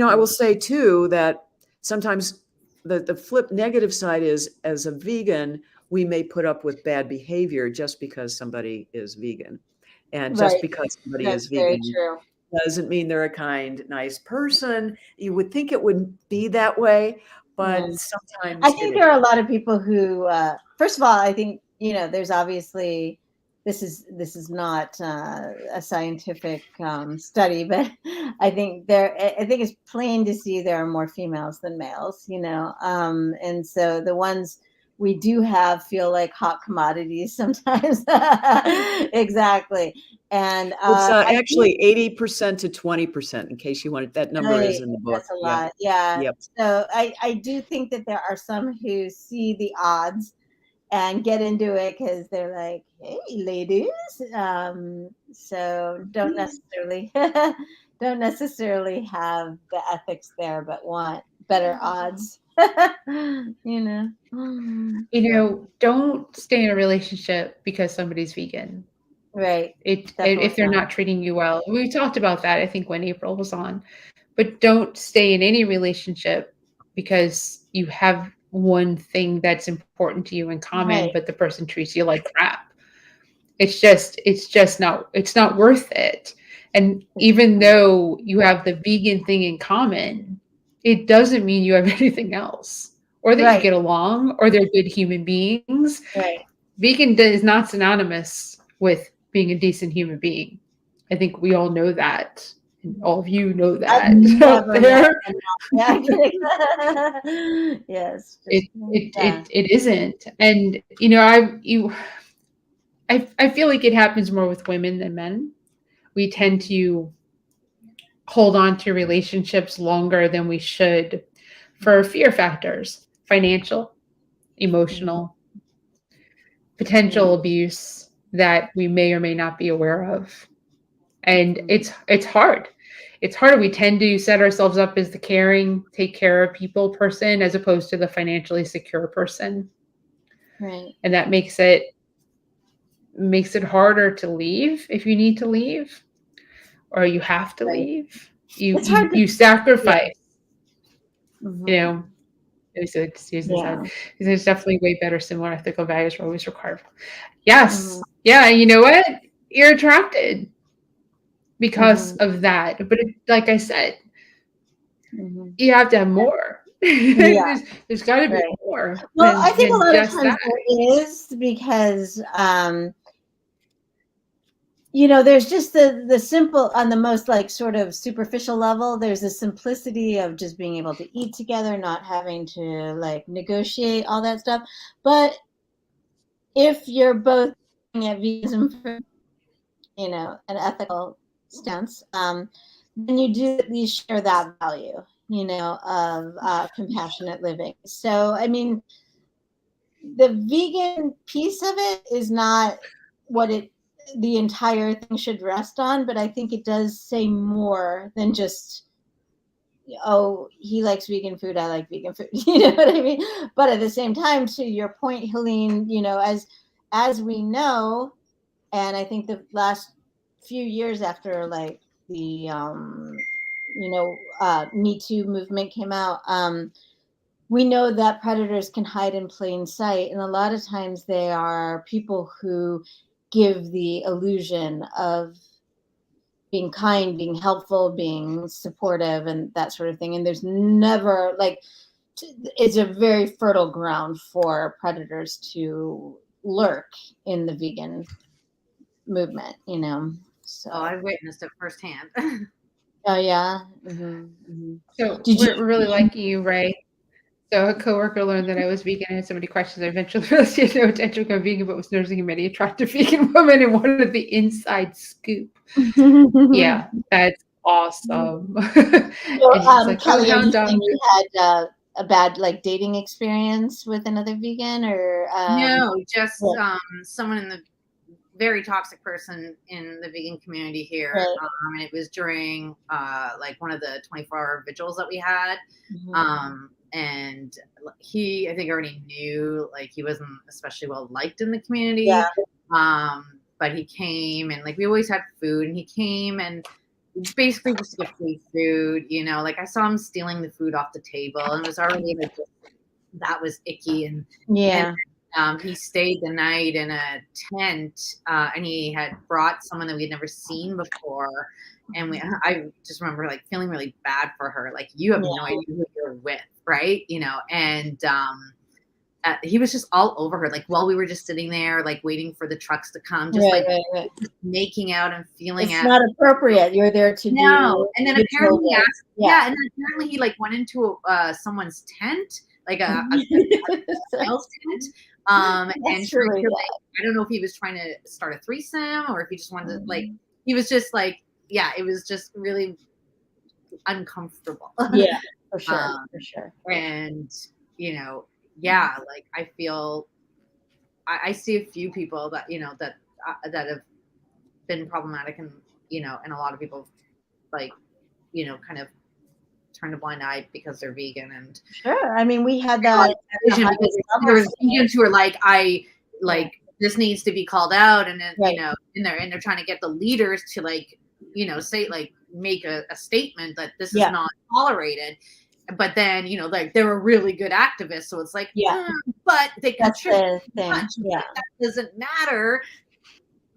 I will say too, that sometimes the flip negative side is, as a vegan, we may put up with bad behavior just because somebody is vegan. And just Right. because somebody That's is very vegan true. doesn't mean they're a kind, nice person. You would think it wouldn't be that way, but Mm. sometimes I think it there are a lot of people who, first of all, I think, there's obviously, this is not a scientific study, but I think it's plain to see there are more females than males, and so the ones we do have feel like hot commodities sometimes. Exactly. And It's I think, actually 80% to 20%, in case you wanted. That number is right, in the book. that's a Yep. lot. Yeah. Yep. So I do think that there are some who see the odds and get into it because they're like, "Hey, ladies," so don't necessarily don't necessarily have the ethics there, but want better odds. you know. Don't stay in a relationship because somebody's vegan. Right. If Definitely they're not. not treating you well. We talked about that, I think, when April was on. But don't stay in any relationship because you have one thing that's important to you in common, Right. but the person treats you like crap. It's just not worth it. And even though you have the vegan thing in common, it doesn't mean you have anything else, or that you Right. get along, or they're good human beings. Right. Vegan is not synonymous with being a decent human being. I think we all know that. And all of you know I've that out never met there. a yeah, yes, just yeah. It isn't. And I feel like it happens more with women than men. We tend to hold on to relationships longer than we should for fear factors, financial, emotional, potential abuse that we may or may not be aware of. And it's hard. It's hard. We tend to set ourselves up as the caring, take care of people person as opposed to the financially secure person. Right. And that makes it harder to leave if you need to leave or you have to leave. It's hard You sacrifice, Mhm. Yeah. There's definitely way better similar ethical values are always required. Yes. Mhm. Yeah. You know what? You're attracted because Mhm. of that. But like I said, Mhm. you have to have more. Yeah. There's got to be Right. more Well, I think a than lot of just times that. there is because there's just the simple on the most like sort of superficial level, there's the simplicity of just being able to eat together, not having to like negotiate all that stuff. But if you're both looking at veganism from, an ethical stance, then you do at least share that value, of compassionate living. So, I mean, the vegan piece of it is not what the entire thing should rest on, but I think it does say more than just, oh, he likes vegan food, I like vegan food. You know what I mean? But at the same time, to your point, Helene, as we know, and I think the last few years after like the Me Too movement came out, we know that predators can hide in plain sight, and a lot of times they are people who give the illusion of being kind, being helpful, being supportive, and that sort of thing. And there's never it's a very fertile ground for predators to lurk in the vegan movement, So. Oh, I witnessed it firsthand. Oh yeah. Mm-hmm. So Did we're really you? liking you, Ray. So a coworker learned that I was vegan and had so many questions. I eventually realized he had no intention of going vegan, but was nursing many attractive vegan women and wanted the inside scoop. Yeah, that's awesome. So, And he's like, oh, Kelly, are you hound dog. saying you had a bad like dating experience with another vegan, or No, just yeah, someone in the very toxic person in the vegan community here. right. And it was during like one of the 24-hour vigils that we had. Mhm. And he, I think, already knew like he wasn't especially well liked in the community. Yeah. But he came and like we always had food, and he came and basically just to get free food, like I saw him stealing the food off the table, and it was already like that was icky, and Yeah. he stayed the night in a tent, and he had brought someone that we had never seen before. And I just remember like feeling really bad for her. Like, you have no idea who you're with, right? And he was just all over her. Like, while we were just sitting there, like waiting for the trucks to come, just right. making out and feeling it's not appropriate. You're there to no. do. And then apparently he asked, and then apparently he like went into someone's tent, like a sales tent. And That's really like, I don't know if he was trying to start a threesome or if he just wanted to, like, he was just like, it was just really uncomfortable. Yeah, for sure. And, like, I feel, I see a few people that, that have been problematic, and, and a lot of people, like, kind of turn a blind eye because they're vegan. And sure, I mean, we had that. There was vegans who are like, this needs to be called out, and then and they're trying to get the leaders to say, like, make a statement that this is not tolerated. But then like, they're a really good activist, so it's like, but they contribute much. That doesn't matter.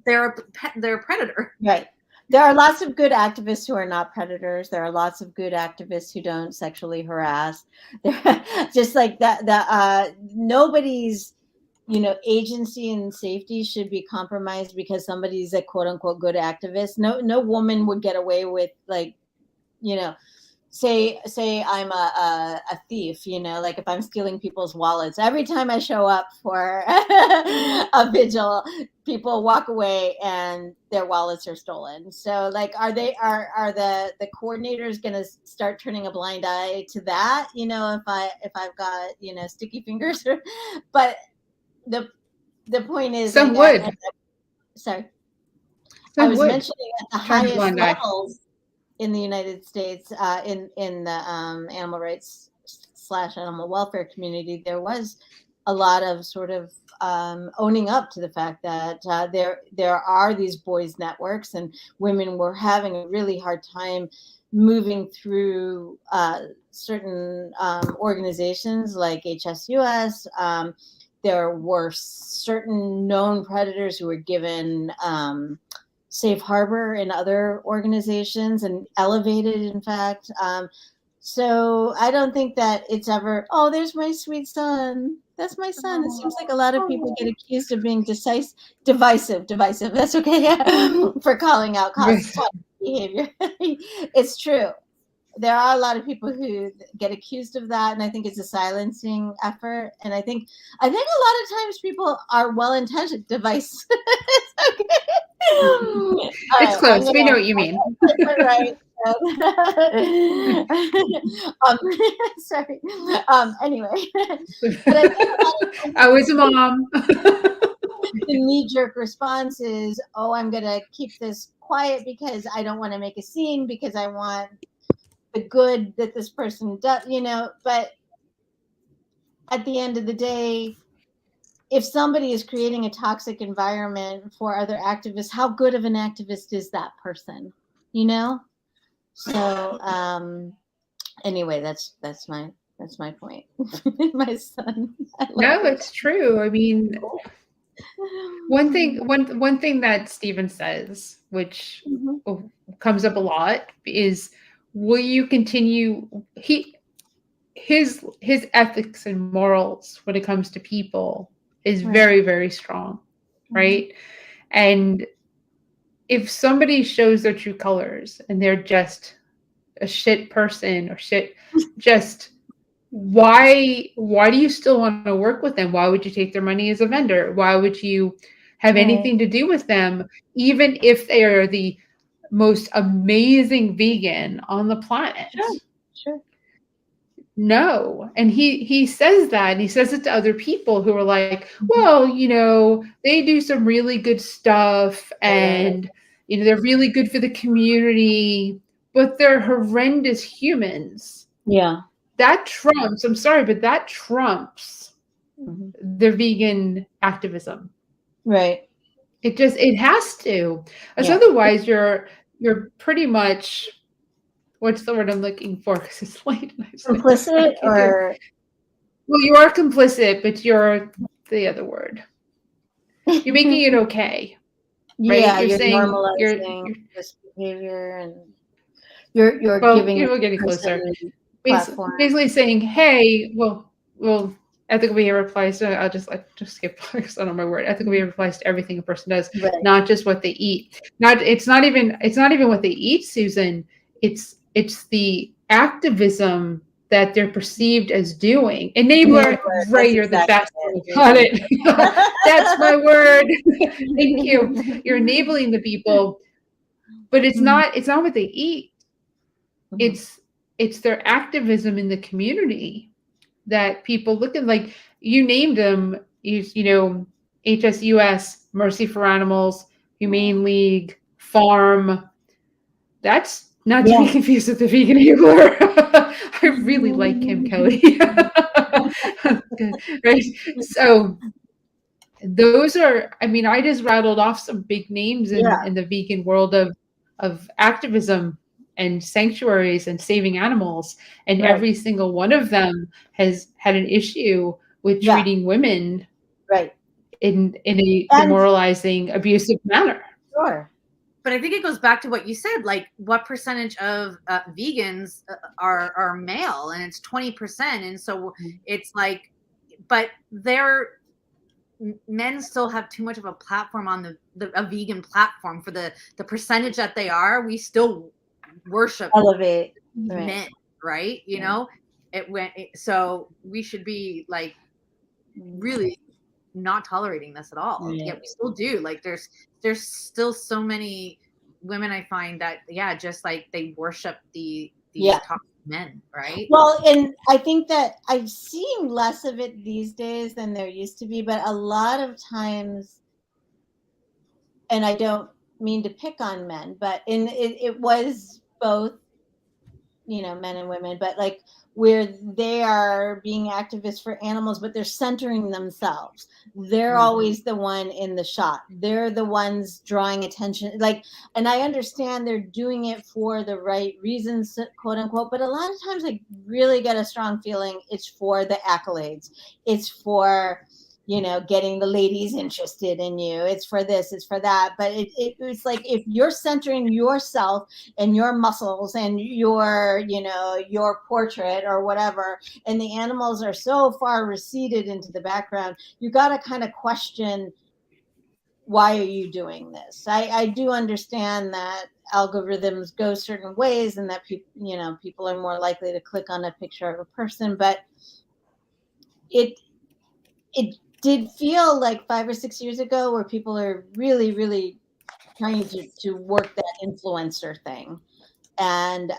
They're a predator, right? There are lots of good activists who are not predators. There are lots of good activists who don't sexually harass. Just like that. Nobody's agency and safety should be compromised because somebody's a quote unquote good activist. No woman would get away with, like, say I'm a thief, like if I'm stealing people's wallets. Every time I show up for a vigil, people walk away and their wallets are stolen. So, like, are the coordinators going to start turning a blind eye to that? If I've got sticky fingers, but the point is, some would. Sorry, some I was would. mentioning at the highest levels in the United States, in the animal rights / animal welfare community, there was a lot of sort of owning up to the fact that there are these boys networks, and women were having a really hard time moving through certain organizations like HSUS. There were certain known predators who were given safe harbor in other organizations and elevated, in fact. So I don't think that it's ever, oh, there's my sweet son. That's my son. It seems like a lot of people get accused of being divisive. That's okay for calling out behavior. It's true. There are a lot of people who get accused of that, and I think it's a silencing effort. And I think a lot of times people are well-intentioned. Device. Okay. It's close. We know what you mean. Right. Sorry. Anyway, but I think I was a mom. the knee-jerk response is, oh, I'm going to keep this quiet because I don't want to make a scene, because I want the good that this person does, but at the end of the day, if somebody is creating a toxic environment for other activists, how good of an activist is that person? So anyway, that's my point. My son. No, it's true. I mean, one thing that Stephen says, which comes up a lot, is, will you continue? His ethics and morals when it comes to people is very, very strong, right? And if somebody shows their true colors and they're just a shit person or just why do you still want to work with them? Why would you take their money as a vendor? Why would you have anything to do with them, even if they are the most amazing vegan on the planet? Sure. No. And he says that, and he says it to other people who are like, well, they do some really good stuff, and they're really good for the community, but they're horrendous humans. Yeah. That trumps, I'm sorry, but that trumps the vegan activism. Right. It has to. Otherwise you're pretty much, what's the word I'm looking for? Because it's late. Complicit, or? Well, you are complicit, but you're the other word? You're making it okay. Right? Yeah, You're you're saying normalizing this behavior, and you're well, giving we're getting closer. person platform. Basically saying, hey, well, ethical behavior applies to, I'll just skip because I don't know my word. Ethical behavior applies to everything a person does, Right. not just what they eat. It's not even what they eat, Susan. It's the activism that they're perceived as doing. Enabler, right? You're the best. Got it. That's my word. Thank you. You're enabling the people, but it's not what they eat. It's their activism in the community that people look at. Like you named them, you know, HSUS, Mercy for Animals, Humane League, Farm. That's not to be confused with the Vegan Enabler. I really like Kim Kelly. Right? So those are, I mean, I just rattled off some big names in the vegan world of activism and sanctuaries and saving animals. And every single one of them has had an issue with treating women in a demoralizing, abusive manner. Sure. But I think it goes back to what you said, like what percentage of vegans are male, and it's 20%. And so it's like, but men still have too much of a platform on a vegan platform for the percentage that they are. We still worship, elevate men, right? You know, so we should be like really not tolerating this at all. Yet we still do. Like there's still so many women I find that just like they worship these toxic men, right? Well, and I think that I've seen less of it these days than there used to be, but a lot of times, and I don't mean to pick on men, but it was both, you know, men and women, but like where they are being activists for animals, but they're centering themselves. They're always the one in the shot. They're the ones drawing attention. Like, and I understand they're doing it for the right reasons, quote unquote, but a lot of times I really get a strong feeling it's for the accolades. It's for, you know, getting the ladies interested in you. It's for this, it's for that. But it's like if you're centering yourself and your muscles and your, you know, your portrait or whatever, and the animals are so far receded into the background, you got to kind of question, why are you doing this? I do understand that algorithms go certain ways and that people are more likely to click on a picture of a person, but it did feel like 5 or 6 years ago where people are really, really trying to work that influencer thing. And,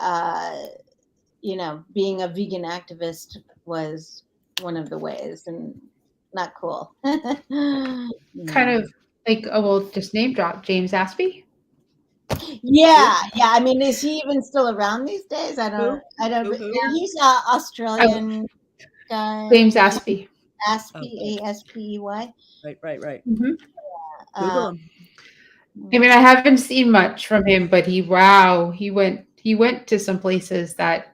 you know, being a vegan activist was one of the ways, and not cool. Kind of like, just name drop James Aspey. Yeah. I mean, is he even still around these days? I don't. He's an Australian guy. James Aspey. Aspey, Aspey. Right. Mm-hmm. Google him. I mean, I haven't seen much from him, but he went to some places that,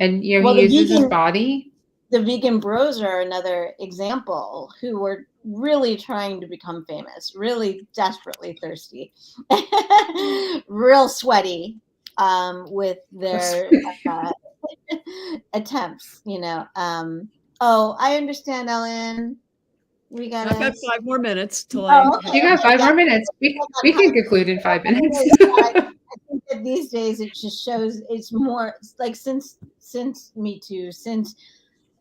and you know, he uses his body. The Vegan Bros are another example who were really trying to become famous, really desperately thirsty, real sweaty with their attempts, you know. Oh, I understand, Ellen. We got 5 more minutes till You got 5 more minutes. We can conclude in 5 minutes. I think that these days it just shows it's more like since Me Too, since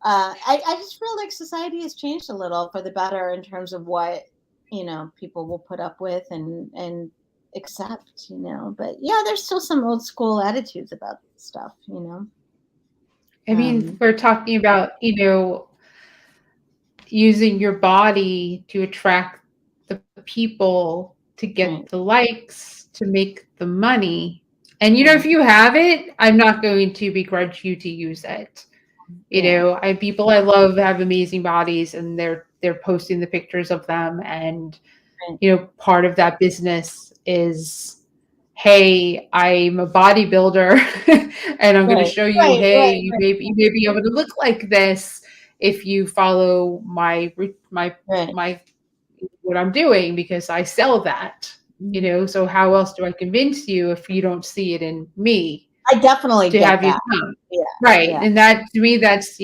I just feel like society has changed a little for the better in terms of what, you know, people will put up with and accept, you know. But yeah, there's still some old school attitudes about stuff, you know. I mean, we're talking about, you know, using your body to attract the people, to get the likes, to make the money. And, you know, if you have it, I'm not going to begrudge you to use it. You know, people I love have amazing bodies, and they're posting the pictures of them. And, you know, part of that business is, hey, I'm a bodybuilder and I'm going to show you, hey, you may be able to look like this. if you follow my Right. what I'm doing, because I sell that, so how else do I convince you if you don't see it in me I definitely to get have you that. come? Yeah. Right. Yeah. And that, to me, that's,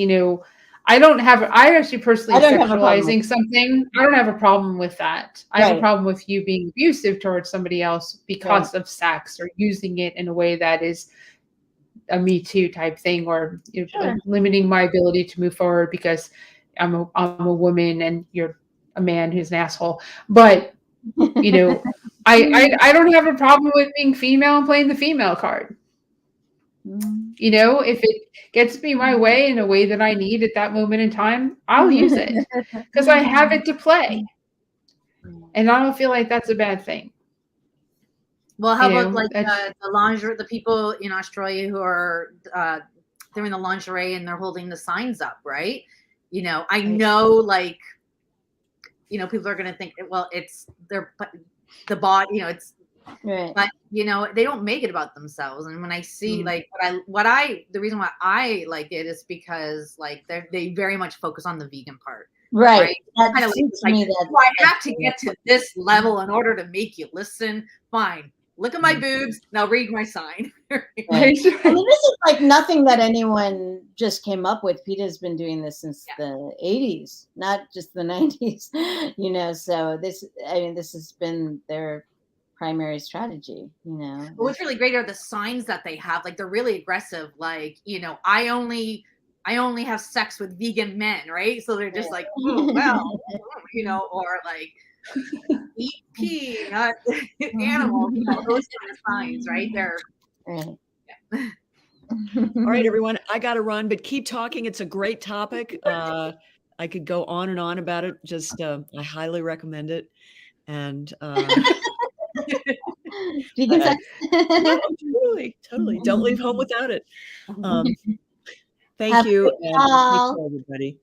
I actually personally I don't have a problem with sexualizing something. I don't have a problem with that. I have a Right. problem with you being abusive towards somebody else because of sex, or using it in a way that is a Me Too type thing, or Sure. limiting my ability to move forward because I'm a woman and you're a man who's an asshole. But I don't have a problem with being female and playing the female card. If it gets me my way in a way that I need at that moment in time, I'll use it because I have it to play. And I don't feel like that's a bad thing. Well, how about like the lingerie, the people in Australia who are doing the lingerie and they're holding the signs up, right? I know, like, people are going to think, well, it's the body, it's, Right. but they don't make it about themselves. And when I see like the reason why I like it is because like they very much focus on the vegan part. Right. Kind of like, I have to get to this level in order to make you listen. Fine. Look at my boobs. Now read my sign. Right. I mean, this is like nothing that anyone just came up with. PETA's been doing this since the 80s, not just the 90s. So this has been their primary strategy. What's really great are the signs that they have. Like, they're really aggressive. Like, I only have sex with vegan men, right? So they're just like, oh, well, or like, eat pee, not animals. Those kind of signs, right? They're right. Yeah. All right, everyone, I got to run, but keep talking. It's a great topic. I could go on and on about it. Just, I highly recommend it. And vegan sex. No, totally. Don't leave home without it. Thank you, and take care, everybody.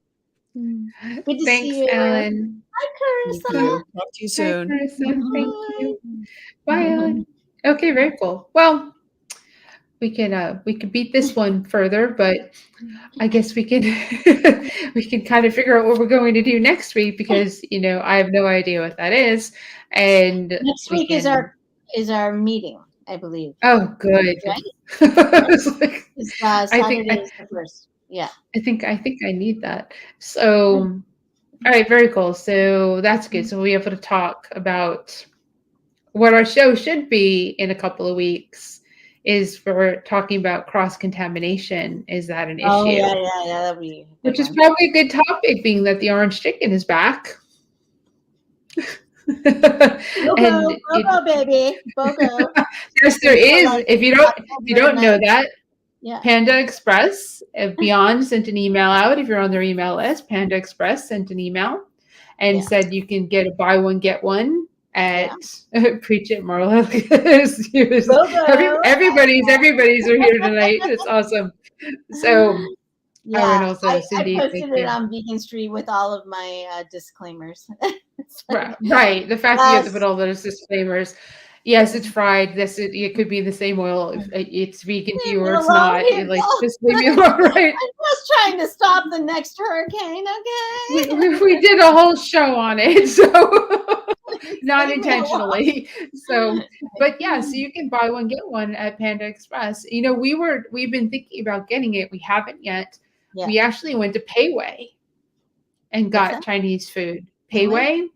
Good to Thanks, see you, Ellen. Hi, Carissa. Thank you. Talk to you soon. Hi, Carissa. Thank you. Bye, Ellen. Okay, very cool. Well, we could beat this one further, but I guess we can kind of figure out what we're going to do next week, because I have no idea what that is. And next week is our meeting, I believe. Oh, good. Right? Saturday is the first. Yeah. I think I need that. So, all right, very cool. So that's good. So we'll be able to talk about what our show should be in a couple of weeks. Is we're talking about cross-contamination. Is that an issue? Oh, yeah, that'd be which is probably a good topic, being that the orange chicken is back. BOGO, baby. BOGO. Yes, there is. If you don't know that, Panda Express, Beyond sent an email out. If you're on their email list, Panda Express sent an email and said you can get a buy one, get one at Preach It Marla. Everybody's are here tonight. It's awesome. So I Cindy, posted it on Vegan Street with all of my disclaimers. Right. The fact that you have to put all those disclaimers. Yes, it's fried. It could be the same oil. It's vegan to you or it's not. Just leave me alone, right? I'm just trying to stop the next hurricane, okay? We did a whole show on it, so not intentionally. So, but yeah, so you can buy one, get one at Panda Express. We've been thinking about getting it. We haven't yet. Yeah. We actually went to Payway and got Chinese food. Payway?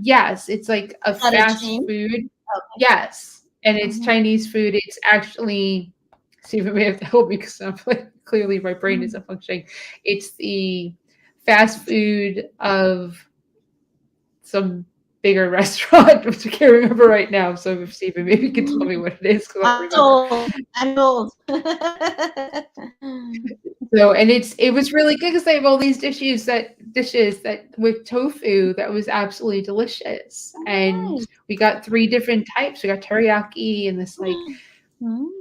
Yes, it's like a fast food. Okay. Yes, and it's Chinese food. It's actually, Stephen may have to help me because I'm clearly my brain isn't functioning. It's the fast food of some bigger restaurant, which I can't remember right now. So if Stephen maybe can tell me what it is. I'm old. So, and it was really good because they have all these dishes that with tofu that was absolutely delicious. And we got 3 different types. We got teriyaki and this like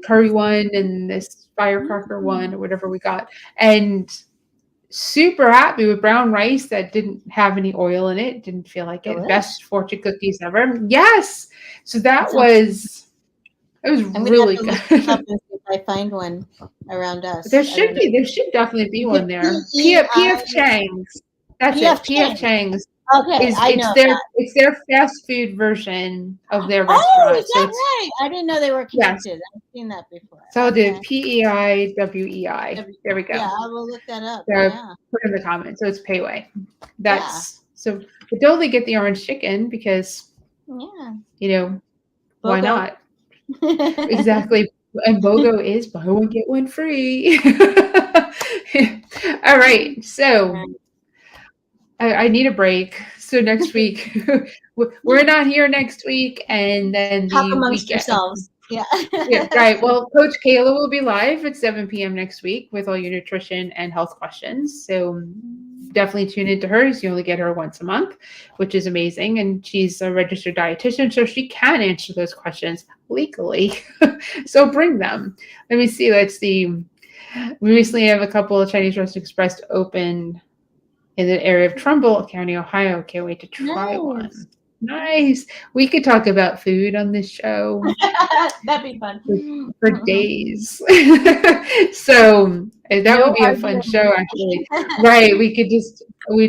curry one and this firecracker one or whatever we got. And super happy with brown rice that didn't have any oil in it. Didn't feel like it. Best fortune cookies ever. Yes. So it was really good. If I find one around us. There I should don't be. There should definitely be one there. PEI. PF Chang's. That's PF it. PF Chang's. Okay, I know that. It's their fast food version of their Oh, restaurant. is that right? I didn't know they were Yes. connected. I've seen that before. So I'll Okay. do PEIWEI. There we go. Yeah, I will look that up. So Yeah. put in the comments. So it's Payway. That's so we totally get the orange chicken because Yeah. why BOGO. not? Exactly. And BOGO is buy one get one free. All right. So I need a break. So next week we're not here next week, and then Talk the amongst weekend. yourselves. Yeah. Yeah, right. Well, Coach Kayla will be live at 7 p.m. next week with all your nutrition and health questions. So definitely tune into her. You only get her once a month, which is amazing. And she's a registered dietitian, so she can answer those questions legally. So bring them. Let me see. Let's see. We recently have a couple of Chinese Restaurant Express open in the area of Trumbull County, Ohio. Can't wait to try one. Nice. We could talk about food on this show That'd be fun. for days. So that would be a fun show, actually. Right. We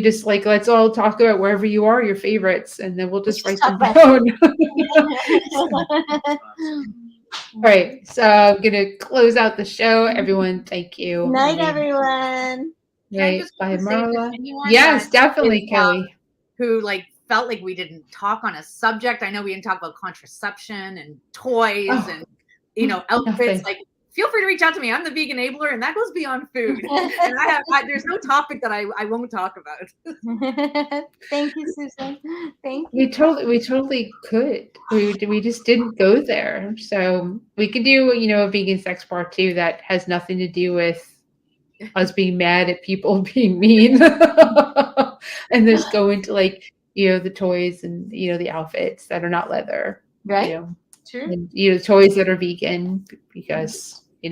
just like, let's all talk about wherever you are, your favorites, and then we'll just write them down. All right. So I'm going to close out the show. Everyone, thank you. Good night, everyone. Right. just Bye, say to Marla. anyone Yes, that definitely, is, Kelly. who felt like we didn't talk on a subject. I know we didn't talk about contraception and toys and outfits. Nothing. Feel free to reach out to me. I'm the vegan enabler, and that goes beyond food. And there's no topic that I won't talk about. Thank you, Susan. Thank you. We totally could. We just didn't go there. So we could do a vegan sex part 2 that has nothing to do with us being mad at people being mean, and just go into the toys and the outfits that are not leather, Right. True. and toys that are vegan because you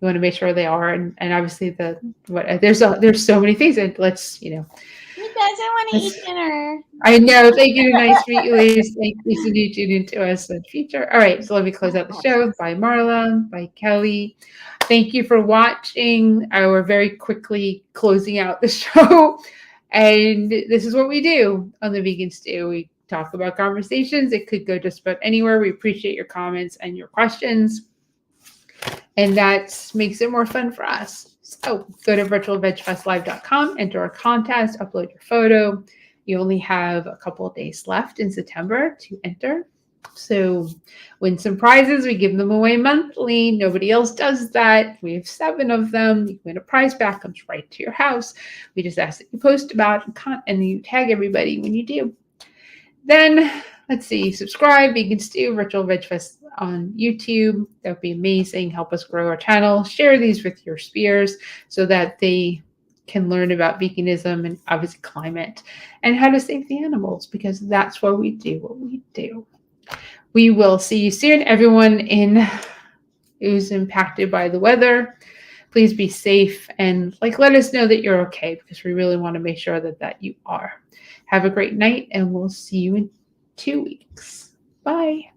want to make sure they are, and obviously there's so many things, and let's You guys, I want to eat dinner. I know. Thank you. Nice to meet you, ladies. Thank you for tuning into us in the future. All right. So let me close out the show. Bye, Marla. Bye, Kelly. Thank you for watching. We're very quickly closing out the show. And this is what we do on the Vegan Stew. We talk about conversations. It could go just about anywhere. We appreciate your comments and your questions. And that makes it more fun for us. So go to virtualvegfestlive.com, enter our contest, upload your photo. You only have a couple of days left in September to enter. So win some prizes. We give them away monthly. Nobody else does that. We have 7 of them. You win a prize pack, comes right to your house. We just ask that you post about it and you tag everybody when you do. Then let's see, subscribe, Vegan Stew, Virtual Veg Fest on YouTube. That would be amazing. Help us grow our channel. Share these with your peers so that they can learn about veganism and obviously climate and how to save the animals, because that's why we do what we do. We will see you soon. Everyone who's impacted by the weather, please be safe and let us know that you're okay, because we really want to make sure that you are. Have a great night, and we'll see you in 2 weeks. Bye.